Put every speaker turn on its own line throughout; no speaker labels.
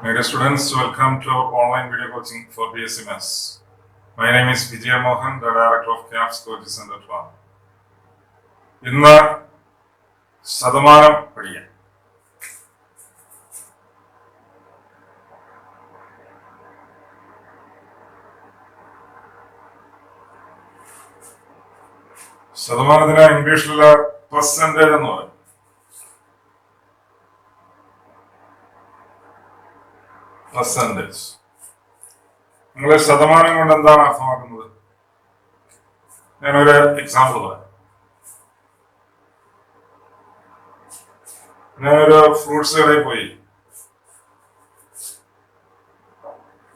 My dear students, welcome to our online video coaching for BSc Maths. My name is J.VIJAYAMOHAN, the director of capsthampanoor. ഇന്ന് ശതമാനം പഠിക്കാം. ശതമാനത്തിന് ഇംഗ്ലീഷിലുള്ള percentage എന്ന് പറയും. Percentage നിങ്ങൾ ശതമാനം കൊണ്ട് എന്താണ് അർത്ഥമാക്കുന്നത്? ഞാനൊരു എക്സാമ്പിൾ പറയാം. ഞാനൊരു ഫ്രൂട്ട്സ് കടയിൽ പോയി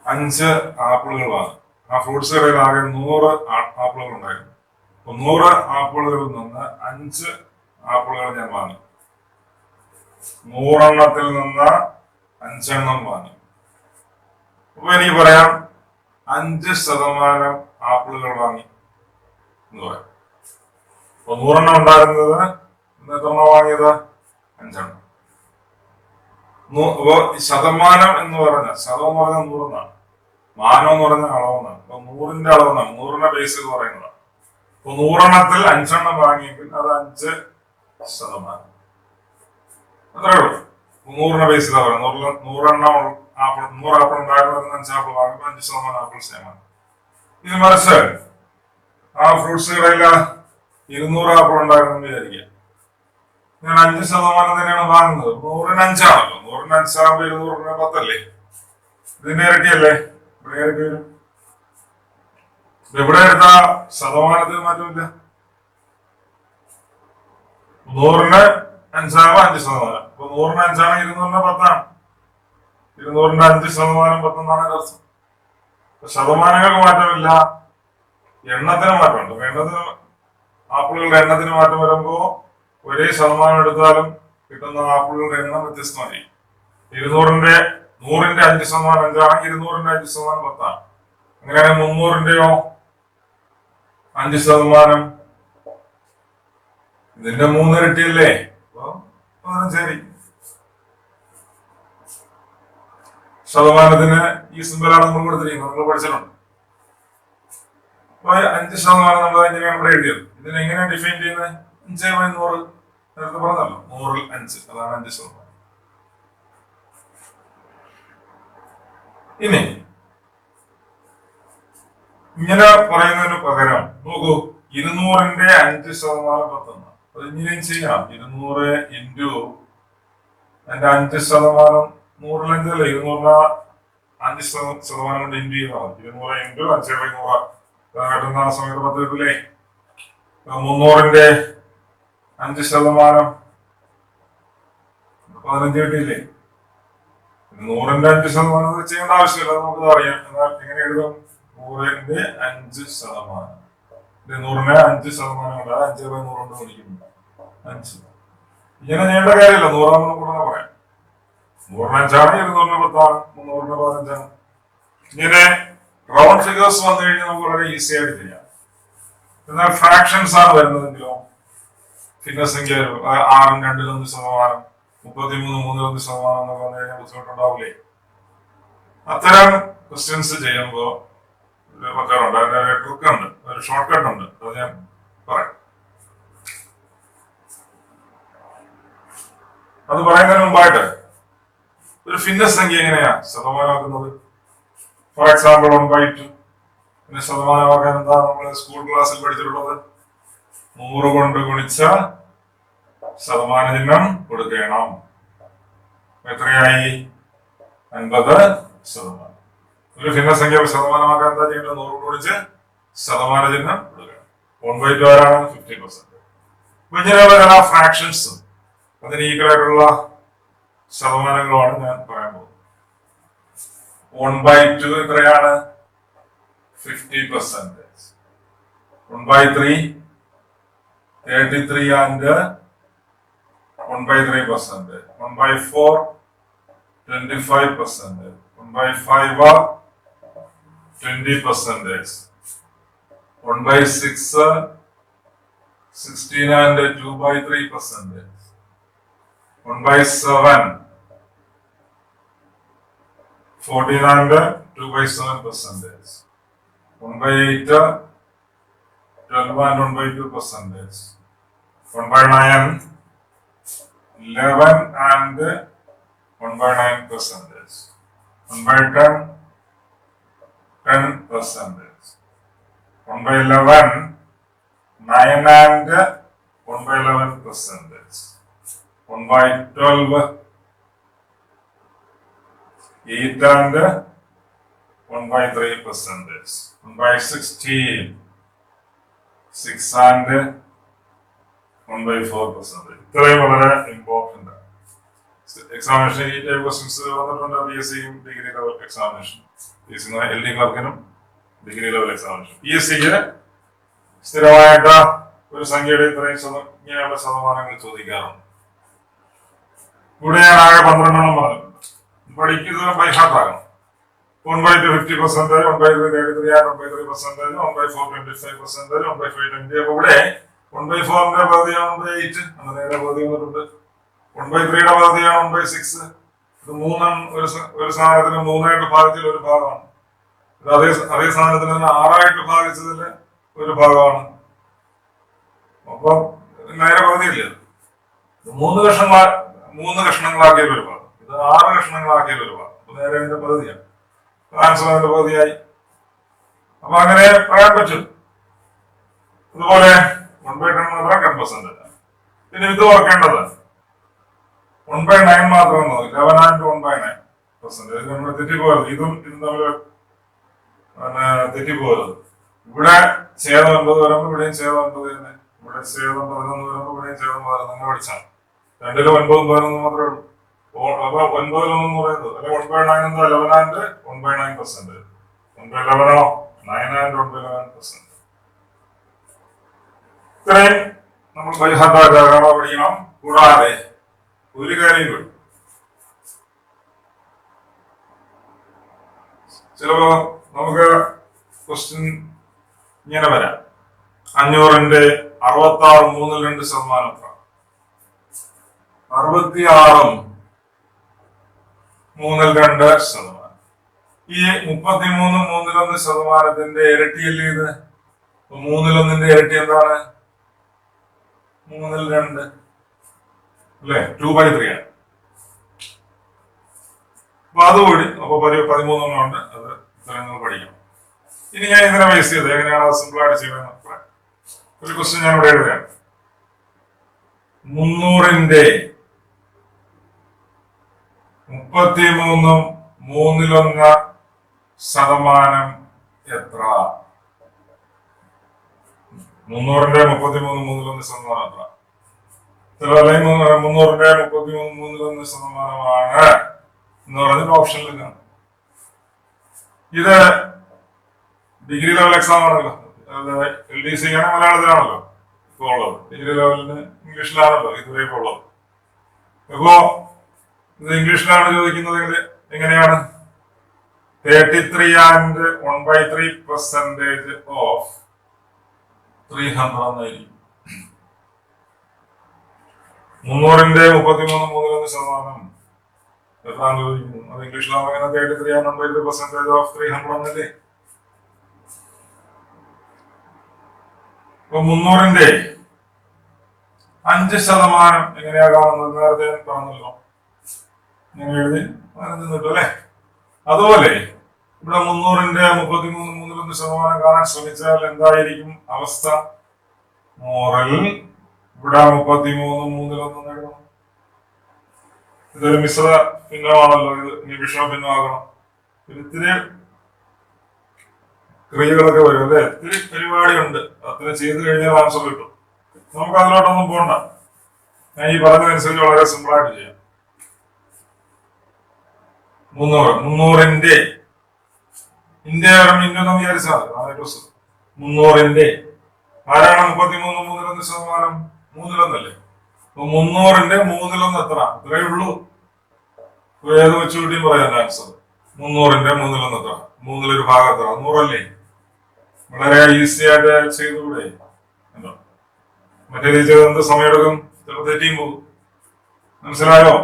5 ആപ്പിളുകൾ വാങ്ങി. ആ ഫ്രൂട്ട്സ് കടയിൽ ആകെ 100 ആപ്പിളുകൾ ഉണ്ടായിരുന്നു. 100 ആപ്പിളുകളിൽ നിന്ന് 5 ആപ്പിളുകൾ ഞാൻ വാങ്ങി. 100 എണ്ണത്തിൽ നിന്ന് 5 എണ്ണം വാങ്ങി. അപ്പൊ എനിക്ക് പറയാം 5% ആപ്പിളുകൾ വാങ്ങി എന്ന് പറയാം. അപ്പൊ 100 എണ്ണം ഉണ്ടായിരുന്നത് എത്രണ്ണം വാങ്ങിയത്? 5 എണ്ണം. അപ്പൊ ശതമാനം എന്ന് പറഞ്ഞാൽ ശതം എന്ന് പറഞ്ഞാൽ 100 എന്നാണ്, മാനം എന്ന് പറഞ്ഞാൽ അളവെന്നാണ്. അപ്പൊ 100ന്റെ അളവെന്നാണ്, 100ന്റെ ബേസ് എന്ന് പറയുന്നതാണ്. അപ്പൊ 100 എണ്ണത്തിൽ 5 എണ്ണം വാങ്ങിയെങ്കിൽ അത് 5%. അത്രേ ഉള്ളൂ. 100ന്റെ ബേസിലാ പറയുന്നത്. 100 എണ്ണം ആപ്പിൾ 100 ആപ്പിൾ ഉണ്ടായിരുന്നത് 5 ആപ്പിൾ വാങ്ങിയപ്പോൾ 5% ആപ്പിൾ സേമാണ്. ഇത് മറിച്ച് ആ ഫ്രൂട്ട്സ് കടയിൽ 200 ആപ്പിൾ ഉണ്ടായിരുന്നു വിചാരിക്കുക. ഞാൻ 5% തന്നെയാണ് വാങ്ങുന്നത്. 100ന് 5 ആണല്ലോ. 100ന് 5 ആകുമ്പോൾ 200 10 അല്ലേ? ഇതിന്റെ ഇരട്ടിയല്ലേ? ഇവിടെ ഇരട്ടി വരും. എവിടെ എടുത്ത ശതമാനത്തിന് മാറ്റമില്ല. 100ന് 5 ആകുമ്പോൾ 5%. അപ്പൊ 100ന് 5 ആണ്, 200ന് 10 ആണ്. 200ന്റെ 5% 10 എന്നാണ് അർത്ഥം. ശതമാനങ്ങൾക്ക് മാറ്റമില്ല, എണ്ണത്തിന് മാറ്റമുണ്ട്. എണ്ണത്തിന് ആപ്പിളുകളുടെ എണ്ണത്തിന് മാറ്റം വരുമ്പോ ഒരേ ശതമാനം എടുത്താലും കിട്ടുന്ന ആപ്പിളുകളുടെ എണ്ണം വ്യത്യസ്തമായി. 100ന്റെ 5% 5ആണെങ്കിൽ 200ന്റെ 5% 10 ആണ്. അങ്ങനെയാണെങ്കിൽ 300ന്റെയോ 5%? ഇതിന്റെ 3 ഇരട്ടിയല്ലേ? അപ്പൊ ശരി. ശതമാനത്തിന് ഈ സിമ്പലാണ് നമ്മൾ കൊടുത്തിരിക്കുന്നത്, നമ്മൾ പഠിച്ചിട്ടുണ്ട്. അപ്പൊ 5% നമ്മൾ എങ്ങനെയാണ് ഇവിടെ എഴുതിയത്? ഇതിനെങ്ങനെയാണ് ഡിഫൈൻ ചെയ്യുന്നത്? 5/100 നേരത്തെ പറഞ്ഞല്ലോ, 100ൽ 5, അതാണ് 5%. ഇനി ഇങ്ങനെ പറയുന്നതിന് പകരം നോക്കൂ, 200ന്റെ 5% 10. അത് ഇങ്ങനെയും ചെയ്യാം. 200 ഇൻറ്റു അതിന്റെ 5%, 100ൽ 5 അല്ലേ? 200ന് 5% കൊണ്ട് ഇൻറ്റു ചെയ്താൽ മതി. 200 ഇൻറ്റു 5/100 കിട്ടുന്ന സമയത്ത് 10 കിട്ടില്ലേ? 300ന്റെ 5% 15 കിട്ടിയില്ലേ? 100ന്റെ 5% ചെയ്യേണ്ട ആവശ്യമില്ല, നമുക്ക് അറിയാം. എന്നാൽ എങ്ങനെ എഴുതും? 100ന്റെ 5%. 100നെ 5% കൊണ്ട് 5/100 കൊണ്ട് ഗുണിക്കുന്നു. 5 ഇങ്ങനെ ചെയ്യേണ്ട കാര്യമില്ല. 100 കൂടെ പറയാം. 100ന് 5 ആണ്, 200ന് 10 ആണ്, 300ന് 15 ആണ്. ഇങ്ങനെ റൗണ്ട് ഫിഗേഴ്സ് വന്നു കഴിഞ്ഞാൽ നമുക്ക് വളരെ ഈസി ആയിട്ട് ചെയ്യാം. എന്നാൽ ഫ്രാക്ഷൻസ് ആണ് വരുന്നതെങ്കിലോ, ഭിന്നസംഖ്യ 6 2/1%, 33 3/1% എന്നൊക്കെ വന്നു കഴിഞ്ഞാൽ ബുദ്ധിമുട്ടുണ്ടാവില്ലേ? അത്തരം ക്വസ്റ്റ്യൻസ് ചെയ്യുമ്പോൾ വെക്കാറുണ്ട്. അതിന്റെ ഒരു ട്രിക്ക് ഉണ്ട്, ഒരു ഷോർട്ട് കട്ട് ഉണ്ട്. അത് ഞാൻ പറയാം. അത് പറയുന്നതിന് മുമ്പായിട്ട് ഒരു ഭിന്നസംഖ്യ എങ്ങനെയാ ശതമാനമാക്കുന്നത്? For example 1/2. പിന്നെ ശതമാനമാക്കാൻ എന്താ നമ്മൾ സ്കൂൾ ക്ലാസ്സിൽ പഠിച്ചിട്ടുള്ളത്? 100 കൊണ്ട് ഗുണിച്ച ശതമാന ചിഹ്നം കൊടുക്കണം. എത്രയായി? 50%. ഒരു ഭിന്നസംഖ്യ ശതമാനമാക്കാൻ എന്താ ചെയ്യേണ്ടത്? 100 കൊണ്ട് ഗുണിച്ച് ശതമാന ചിഹ്നം കൊടുക്കണം. 1/2 ആരാണ്? 50%. അപ്പൊ ഇങ്ങനെയുള്ള ഫ്രാക്ഷൻസ്, അതിന് ഈക്വലായിട്ടുള്ള ശതമാനങ്ങളുമാണ് ഞാൻ പറയാൻ പോകുന്നത്. 1/2 എത്രയാണ്? 50%. 1/3 33 and 1/3%. 1/4 25%. 1/5 20%. 1/6 16 and 2/3%. 1/7 14 and 2/7%. 1/8, 12 and 1/2%. 1/9, 11 and 1/9%. 1/10, 10%. 1/11, 9 and 1/11%. 1/12, 8 and 1/3%. 1/16, 6 and 1/4%. ഇത്രയും വളരെ ഇമ്പോർട്ടൻ്റ് ആണ്. എക്സാമിനേഷൻ ഈ ടൈപ്പ് ക്വസ്റ്റ്യൻസ് വന്നിട്ടുണ്ട്. PSC degree level examination, PSC LD ക്ലർക്കിനും ഡിഗ്രി ലെവൽ എക്സാമിനേഷൻ. PSCക്ക് സ്ഥിരമായിട്ട് ഒരു സംഖ്യയുടെ ഇത്രയും ഇങ്ങനെയുള്ള ശതമാനങ്ങൾ ചോദിക്കാറുണ്ട്. ഇവിടെ ഞാൻ ആകെ 12 എണ്ണം പറഞ്ഞിട്ടുണ്ട്. പഠിക്കുന്നത് ബൈ ഹാർട്ട് ആകണം. 1/2 50%, 1/3 33, 1/3%, 1/4 25%, 1/5 20. അപ്പൊ ഇവിടെ 1/4ന്റെ പകുതിയാണ് 1/8, അങ്ങനെ നേരെ പകുതി വന്നിട്ടുണ്ട്. 1/3യുടെ പകുതിയാണ് 1/6. ഇത് ഒരു സാധനത്തിന് 3ആയിട്ട് ഭാഗത്തിൽ ഒരു ഭാഗമാണ്. ഇത് അതേ സാധനത്തിന് 6ആയിട്ട് ഭാഗിച്ചതില് ഒരു ഭാഗമാണ്. അപ്പൊ നേരെ പകുതിയില്ല. ഇത് 3 കഷ്ണങ്ങളാക്കിയ ഒരു ഭാഗം, ഇത് 6 കഷ്ണങ്ങളാക്കിയ ഒരു ഭാഗം. അപ്പൊ നേരെ അതിന്റെ പകുതിയാണ്. ആൻസർ അതിന്റെ പകുതിയായി. അപ്പൊ അങ്ങനെ പറയാൻ പറ്റും. അതുപോലെ 1/10 മാത്രം 10%. പിന്നെ ഇത് ഓർക്കേണ്ടത് 1/9 മാത്രം 11 and 1/9%. ഇത് നമ്മൾ തെറ്റിപ്പോകരുത്. ഇതും തമ്മിൽ തെറ്റിപ്പോകരുത്. ഇവിടെ ഛേദം 9 വരുമ്പോൾ ഇവിടെയും ഛേദം 9 തന്നെ. ഇവിടെ ഛേദം 11 വരുമ്പോൾ ഇവിടെയും ഛേദം 11. അങ്ങനെ പഠിച്ചാൽ 2ലും 9 11 മാത്രമേ ഉള്ളൂ. അപ്പൊ 9 എന്ന് പറയുന്നത് അല്ലെ 1/9 എന്തോ 11 and 1/9%. 1/11 9 and 1/11%. ഇത്രയും നമ്മൾ പഠിക്കണം. കൂടാതെ ഒരു കാര്യം കൂടി, ചിലപ്പോ നമുക്ക് ക്വസ്റ്റ്യൻ ഇങ്ങനെ വരാം. 500ന്റെ 66 3/2%. 66 3/2%. ഈ 33 3/1% ഇരട്ടിയല്ലേ ഇത്? 3/1 ഇരട്ടി എന്താണ്? 3/2 അല്ലെ? 2/3 ആണ്. അപ്പൊ അതുകൂടി അപ്പൊ 13 ഉണ്ട്. അത് ഇത്രയും പഠിക്കണം. ഇനി ഞാൻ ഇതിനെ ബേസ് ചെയ്ത് എങ്ങനെയാണ് അത് സിമ്പിൾ ആയിട്ട് ചെയ്യുന്നത് ഒരു ക്വസ്റ്റ്യൻ ഞാൻ ഇവിടെ എഴുതുകയാണ്. 300ന്റെ 33 3/1% എത്ര? 300ന്റെ 33 3/1% എത്ര? അല്ലെങ്കിൽ 300ന്റെ 33 3/1% എന്ന് പറഞ്ഞിട്ട് ഓപ്ഷനിൽ കാണും. ഇത് ഡിഗ്രി ലെവൽ എക്സാം ആണല്ലോ. LDC ആണ്, മലയാളത്തിലാണല്ലോ ഇപ്പോൾ ഉള്ളത്. ഡിഗ്രി ലെവലിന് ഇംഗ്ലീഷിലാണല്ലോ ഇതുവരെ ഇപ്പോൾ ഉള്ളത്. അപ്പോ ഇത് ഇംഗ്ലീഷിലാണ് ചോദിക്കുന്നതെങ്കിൽ എങ്ങനെയാണ്? 33 and 1/3% ഓഫ് 300 എന്നായിരിക്കും. 300ന്റെ 33 3/1% എത്രാന്ന് ചോദിക്കുന്നു. അത് ഇംഗ്ലീഷിലാവുമ്പോൾ എങ്ങനെ 33 and 1/3% ഓഫ് 300 എന്നല്ലേ? അപ്പൊ 300ന്റെ 5% എങ്ങനെയാകാമെന്ന് നേരത്തെ പറഞ്ഞല്ലോ. ഇങ്ങനെ എഴുതി കിട്ടും അല്ലെ? അതുപോലെ ഇവിടെ 300ന്റെ 33 3/1% കാണാൻ ശ്രമിച്ചാൽ എന്തായിരിക്കും അവസ്ഥ? മോറൽ ഇവിടെ 33 3/1 എഴുതണം. ഇതൊരു മിശ്ര ഭിന്നമാണല്ലോ. ഇത് ഇനി വിഷമ ഭിന്നമാകണം. ഇത്തിരി ക്രിയകളൊക്കെ വരും അല്ലെ? ഇത്തിരി പരിപാടിയുണ്ട്. അത്ര ചെയ്ത് കഴിഞ്ഞാൽ ആൻസർ കിട്ടും. നമുക്ക് അതിലോട്ടൊന്നും പോകണ്ട. ഞാൻ ഈ പറഞ്ഞതനുസരിച്ച് വളരെ സിമ്പിൾ ആയിട്ട് ചെയ്യാം. 300ന്റെ ഇന്ത്യ ഇന്നൊന്നും വിചാരിച്ചാൽ 300ന്റെ ആരാണ് 33 3/1%? 3/1 അപ്പൊ 300ന്റെ 3/1 എത്ര? ഇത്രയേ ഉള്ളൂ. ഏത് വെച്ചുകൂട്ടിയും പറയാൻ ആൻസർ. 300ന്റെ 3/1 എത്ര? 3/1 ഭാഗം എത്ര? 100 അല്ലേ? വളരെ ഈസി ആയിട്ട് ചെയ്തുകൂടെ? മറ്റേ ചെയ്ത് എന്ത് സമയം എടുക്കും? ചിലപ്പോൾ തെറ്റിയും പോകും. മനസ്സിലായോ?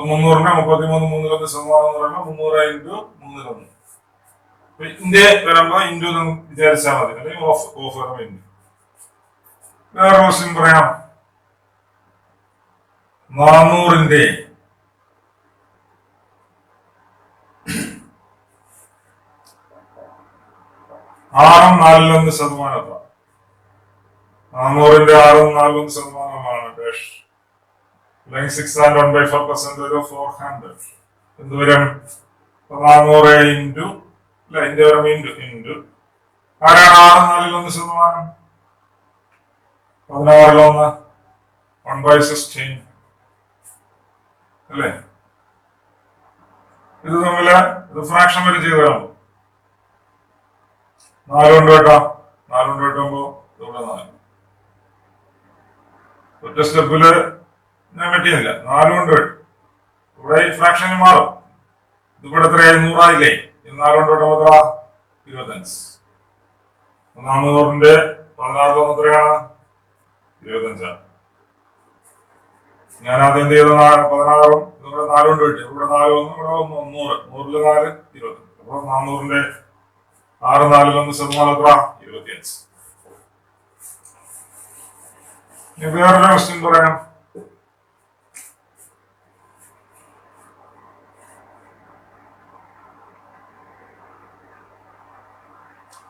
300-നെ 33 മൂന്നിലൊന്ന് ശതമാനം എന്ന് പറയുമ്പോൾ 300 ഇൻറ്റു 3-1. ഇന്ത്യ വരുമ്പോ ഇൻറ്റു എന്ന് വിചാരിച്ചാൽ മതി, അല്ലെങ്കിൽ ഓഫ് വരുമ്പോ ഇൻറ്റു. വേറെ ക്വസ്റ്റ്യൻ പറയാം. 400-ന്റെ 6.41 ശതമാനം. 400-ന്റെ 6.41 ശതമാനമാണ് ഡാഷ് 6 and 1/4% of 400. എന്തുവരും 400 ഇൻറ്റു അല്ല, ഇന്ത്യ വരുമ്പോ ഇൻറ്റു ആരാണ് 6.41 ശതമാനം? 16 1/16 അല്ലേ? ഇത് തമ്മില് ഇത് ഫ്രാക്ഷൻ വരെ ചെയ്ത് കാണും. 4 കൊണ്ട് വെട്ടാം. 4 കൊണ്ട് വെട്ടുമ്പോ ഇവിടെ 4. ഒറ്റ സ്റ്റെപ്പില് ഞാൻ വെട്ടിയില്ല, 4 കൊണ്ട് വെട്ടും. ഇവിടെ ഈ ഫ്രാക്ഷന് മാറും. ഇതിവിടെ എത്രയായി? 100 4 കൊണ്ട് വെട്ടുമ്പോ എത്ര? 25. 400-ന്റെ 16 എത്രയാണ്? 25. ഞാൻ ആദ്യം എന്ത് ചെയ്ത? 16-ഉം ഇവിടെ 4 കൊണ്ട് വെട്ടി. ഇവിടെ 4 വന്നു, ഇവിടെ 100. 100-ല് 4 25. അപ്പൊ 400-ന്റെ 6.41 ശതമാനം എത്ര? 25. വേറൊരു ക്വസ്റ്റ്യൻ പറയാം.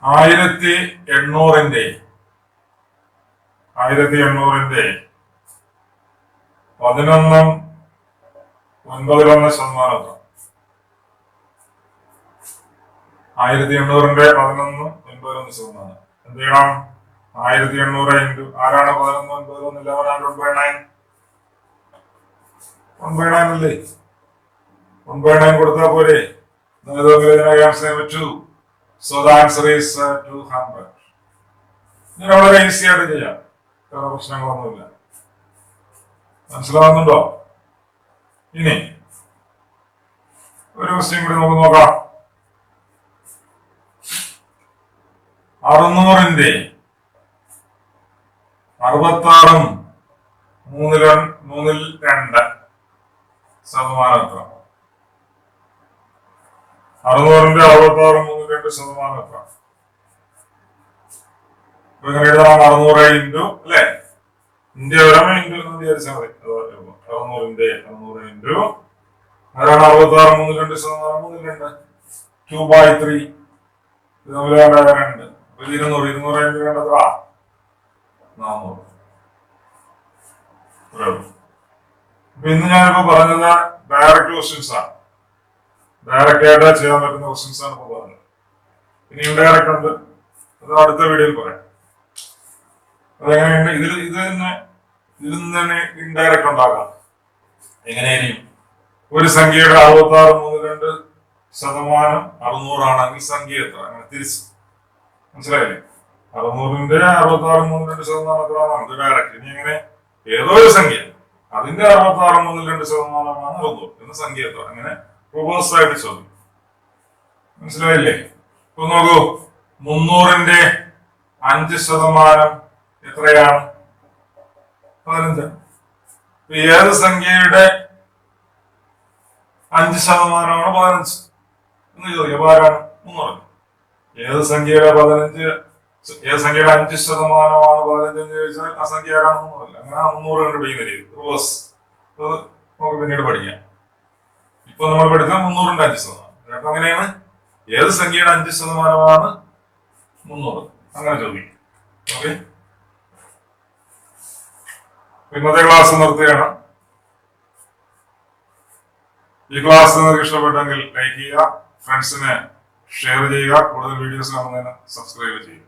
ആയിരത്തി എണ്ണൂറിന്റെ 11.91 ശതമാനം. 1800-ന്റെ 11.91 ശതമാനം. എന്ത് ചെയ്യണം? 1800 ഇൻറ്റു ആരാണ് 11.91? 1/9 അല്ലേ? 1/9 കൊടുത്താൽ പോരെ? So the answer is 200. ഇതിന് വളരെ ഈസി ആയിട്ട് ചെയ്യാം, വേറെ പ്രശ്നങ്ങളൊന്നുമില്ല. മനസ്സിലാവുന്നുണ്ടോ? ഇനി ഒരു ക്വസ്റ്റ്യൻ കൂടി നമുക്ക് നോക്കാം. 600-ന്റെ 66.3 ശതമാനം എത്ര? 600-ന്റെ 66.3 ശതമാനം എത്ര? ഇങ്ങനെ എഴുതാം. 600 ഇൻറ്റു അല്ലെ, ഇന്ത്യ വരാമോ ഇൻറ്റു എന്ന് വിചാരിച്ചാൽ മതി. 600 ഇൻറ്റു ആരാണ് 66.3 ശതമാനം? 2/3. ഇത് തമ്മിൽ 2. 200 ഇൻറ്റു വേണ്ടത്ര 400. അപ്പൊ ഇന്ന് ഞാനിപ്പോ പറഞ്ഞത് ഡയറക്റ്റ് ക്വസ്റ്റ്യൻസ് ആണ്. ഡയറക്റ്റ് ആയിട്ട് ചെയ്യാൻ പറ്റുന്ന ക്വസ്റ്റ്യൻസ് ആണ് ഇപ്പൊ പറഞ്ഞത്. ഇനി ഇൻഡയറക്റ്റ് ഉണ്ട്, അത് അടുത്ത വീഡിയോയിൽ പറയാം. അതെങ്ങനെയുണ്ട്? ഇതിൽ നിന്ന് തന്നെ ഇൻഡയറക്റ്റ് ഉണ്ടാക്കാം. എങ്ങനെയായിരിക്കും? ഒരു സംഖ്യയുടെ 66.3 ശതമാനം 600 ആണെങ്കിൽ സംഖ്യ എത്ര? അങ്ങനെ തിരിച്ച്. മനസ്സിലായില്ലേ? 600-ന്റെ 66.3 ശതമാനം എത്രയാണ്? ഇത് ഡയറക്റ്റ്. ഇനി എങ്ങനെ? ഏതോ ഒരു സംഖ്യ അതിന്റെ 66.3 ശതമാനമാണ് 600 എന്ന സംഖ്യ എത്ര? അങ്ങനെ റിവേഴ്സ് ആയിട്ട് ചോദ്യം. മനസ്സിലായില്ലേ? ഇപ്പൊ നോക്കൂ, 300-ന്റെ 5 ശതമാനം എത്രയാണ്? 15. ഏത് സംഖ്യയുടെ 5 ശതമാനമാണ് 15 എന്ന് ചോദിക്കാം. ആരാണ്? 300. ഏത് സംഖ്യയുടെ 5 ശതമാനമാണ് 15 എന്ന് ചോദിച്ചാൽ ആ സംഖ്യ ആരാണ്? 300. അങ്ങനെ 300 കണ്ടുപിടിക്കുന്ന രീതി റിവേഴ്സ് നമുക്ക് പിന്നീട് പഠിക്കാം. ഇപ്പൊ നമ്മൾ പഠിച്ച 300-ന്റെ 5 ശതമാനം. അപ്പൊ അങ്ങനെയാണ് ഏത് സംഖ്യയുടെ 5 ശതമാനമാണ് 300 അങ്ങനെ ചോദിക്കും. ഓക്കെ, ഇന്നത്തെ ക്ലാസ് നിർത്തുകയാണ്. ഈ ക്ലാസ് നിങ്ങൾക്ക് ഇഷ്ടപ്പെട്ടെങ്കിൽ ലൈക്ക് ചെയ്യുക, ഫ്രണ്ട്സിനെ ഷെയർ ചെയ്യുക, കൂടുതൽ വീഡിയോസ് കാണുന്നതിന് സബ്സ്ക്രൈബ് ചെയ്യുക.